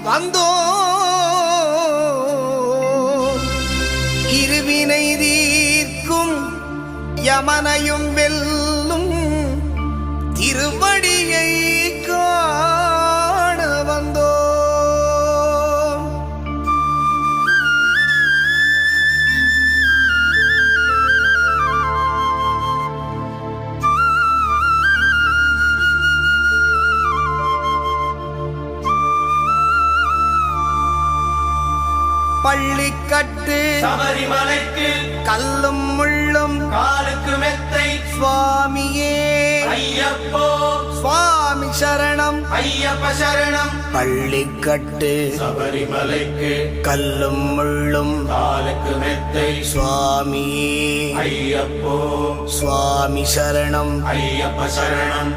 வந்தோ இருவினை தீர்க்கும் யமனையும் வெல்லும் திருவடியை காண வந்தோ. பள்ளிக்கட்டு சபரிமலைக்கு கல்லும் முள்ளும் காலுக்கு மெத்தை சுவாமியே ஐயப்போ சுவாமி சரணம் ஐயப்ப சரணம். பள்ளிக்கட்டு சபரிமலைக்கு கல்லும் முள்ளும் காலுக்கு மெத்தை சுவாமியே ஐயப்போ சுவாமி சரணம் ஐயப்ப சரணம்.